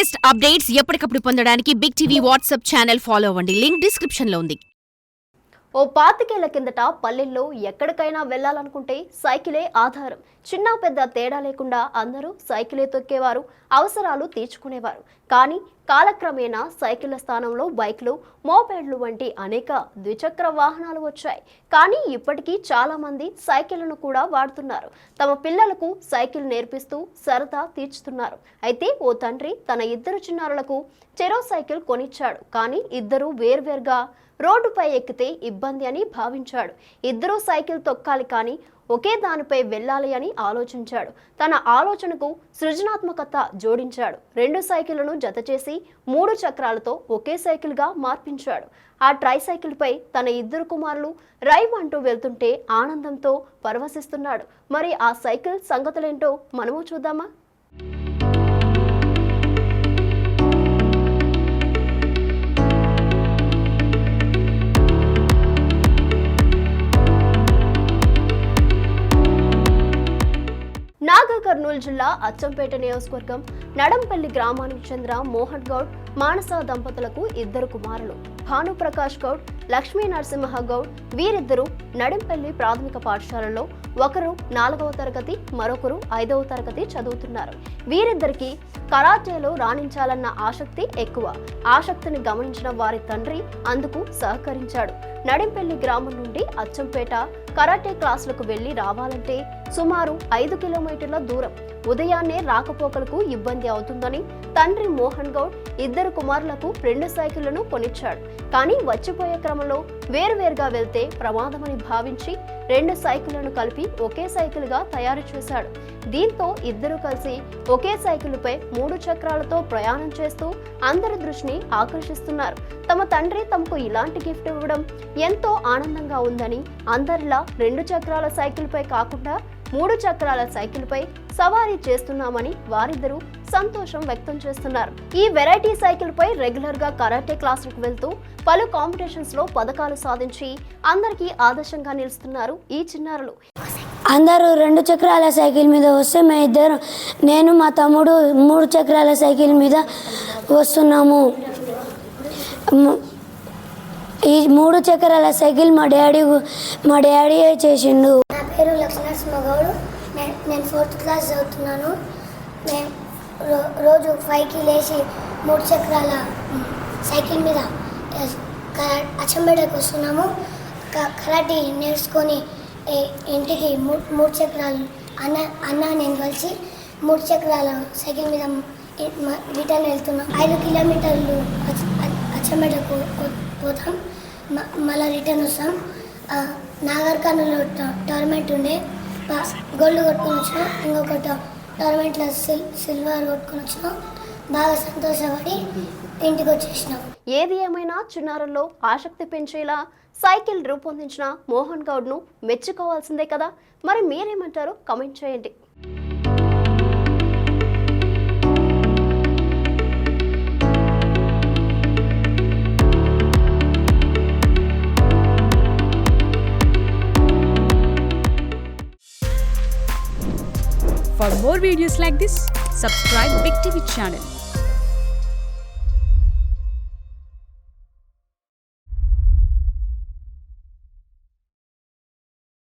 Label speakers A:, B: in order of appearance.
A: Latest updates ఎప్పటికప్పుడు పొందడానికి big TV WhatsApp channel follow అవ్వండి. లింక్ డిస్క్రిప్షన్ లో ఉంది.
B: ఓ 25 ఏళ్ల కిందట పల్లెల్లో ఎక్కడికైనా వెళ్లాలనుకుంటే సైకిలే ఆధారం. చిన్న పెద్ద తేడా లేకుండా అందరూ సైకిలే తొక్కేవారు, అవసరాలు తీర్చుకునేవారు. కానీ కాలక్రమేణా సైకిళ్ల స్థానంలో బైక్లు, మోపెడ్లు వంటి అనేక ద్విచక్ర వాహనాలు వచ్చాయి. కానీ ఇప్పటికీ చాలా మంది సైకిళ్లను కూడా వాడుతున్నారు. తమ పిల్లలకు సైకిల్ నేర్పిస్తూ సరదా తీర్చుతున్నారు. అయితే ఓ తండ్రి తన 2 చిన్నారులకు చెరో సైకిల్ కొనిచ్చాడు. కానీ ఇద్దరు వేర్వేరుగా రోడ్డుపై ఎక్కితే ఇబ్బంది అని భావించాడు. ఇద్దరూ సైకిల్ తొక్కాలి కానీ ఒకే దానిపై వెళ్ళాలి అని ఆలోచించాడు. తన ఆలోచనకు సృజనాత్మకత జోడించాడు. 2 సైకిళ్లను జతచేసి 3 చక్రాలతో ఒకే సైకిల్గా మార్పించాడు. ఆ ట్రై సైకిల్పై తన 2 కుమారులు రైమ్ అంటూ వెళ్తుంటే ఆనందంతో పరవశిస్తున్నాడు. మరి ఆ సైకిల్ సంగతులేంటో మనము చూద్దామా? నాగర్ కర్నూలు జిల్లా అచ్చంపేట నియోజకవర్గం నడంపల్లి గ్రామానికి చెందిన మోహన్ గౌడ్, మానస దంపతులకు 2 కుమారులు. భానుప్రకాష్ గౌడ్, లక్ష్మీ నరసింహ గౌడ్. వీరిద్దరూ నడంపల్లి ప్రాథమిక పాఠశాలలో ఒకరు 4వ తరగతి, మరొకరు 5వ తరగతి చదువుతున్నారు. వీరిద్దరికీ కరాటేలో రాణించాలన్న ఆసక్తి ఎక్కువ. ఆసక్తిని గమనించిన వారి తండ్రి అందుకు సహకరించాడు. నడింపల్లి గ్రామం నుండి అచ్చంపేట కరాటే క్లాసులకు వెళ్లి రావాలంటే సుమారు 5 కిలోమీటర్ల దూరం. ఉదయాన్నే రాకపోకలకు ఇబ్బంది అవుతుందని తండ్రి మోహన్ గౌడ్ 2 కుమారులకు 2 సైకిళ్లను కొనిచ్చాడు. కానీ వచ్చిపోయే క్రమంలో వేరువేరుగా వెళ్తే ప్రమాదమని భావించి 2 సైకిళ్లను కలిపి ఒకే సైకిల్గా తయారు చేశాడు. దీంతో ఇద్దరు కలిసి ఒకే సైకిల్పై 3 చక్రాలతో ప్రయాణం చేస్తూ అందరి దృష్టిని ఆకర్షిస్తున్నారు. తమ తండ్రి తమకు ఇలాంటి గిఫ్ట్ ఇవ్వడం ఎంతో ఆనందంగా ఉందని, అందరిలా 2 చక్రాల సైకిల్పై కాకుండా 3 చక్రాల సైకిల్పై సవారీ చేస్తున్నామని వారిద్దరూ సంతోషం వ్యక్తం చేస్తున్నారు. ఈ వెరైటీ సైకిల్ పై రెగ్యులర్ గా కరాటే క్లాసులకు వెళ్తూ పలు కాంపిటీషన్స్ లో పథకాలు సాధించి అందరికీ ఆదర్శంగా నిలుస్తున్నారు ఈ చిన్నారులు.
C: అందరూ 2 చక్రాల సైకిల్ మీద వస్తే నేను మా తమ్ముడు 3 చక్రాల సైకిల్ మీద వస్తున్నాము. ఈ 3 చక్రాల సైకిల్ మా డాడీ చేసిండు.
D: నా పేరు లక్ష్మీ గౌడ్. నేను 4th క్లాస్ చదువుతున్నాను. మేము రోజు 5కి లేచి 3 చక్రాల సైకిల్ మీద అచ్చంపేటకు వస్తున్నాము. కరాటే నేర్చుకొని ఇంటికి 3 చక్రాలు అన్న నేను కలిసి 3 చక్రాల సైకిల్ మీద రిటర్న్ వెళ్తున్నాం. 5 కిలోమీటర్లు అచ్చంపేటకు పోతాం, మళ్ళీ రిటర్న్ వస్తాం. నాగర్ కర్నూలులో టోర్నమెంట్ ఉండే గోల్డ్ కొట్టుకొని వచ్చినాం. ఇంకొక టోర్నమెంట్లో సిల్వర్ కొట్టుకొని వచ్చినాం. బాగా సంతోషపడి ఇంటికి వచ్చేసినాం.
B: ఏది ఏమైనా చిన్నారుల్లో ఆసక్తి పెంచేలా సైకిల్ రూపొందించిన మోహన్ గౌడ్ను మెచ్చుకోవాల్సిందే కదా. మరి మీరేమంటారో కామెంట్ చేయండి.
A: For more videos like this, subscribe Big TV channel.